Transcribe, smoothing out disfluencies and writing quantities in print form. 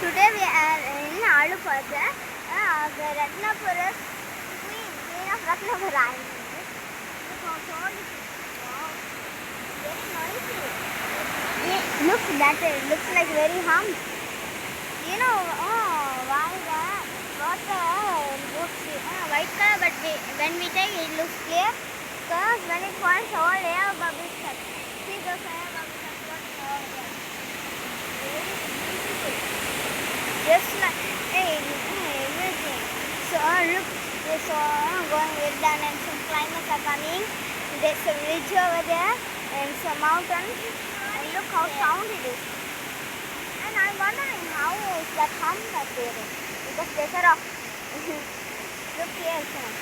Today we are in Alupata, the Ratnapura Queen of Ratnapura Island. Look how tall it is. Wow, very noisy. Yeah, look, that looks like very hum. You know, why that? Water looks white color, but when we take it looks clear. Because when it falls, all air bubbles come. See those air bubbles are floating over there. Very beautiful. Just like everything. So look, so going well done, and some climbers are coming. There's a ridge over there and some mountains. And look how sound it is. And I'm wondering how is that hum that there is, because there's a rock. Look here, son.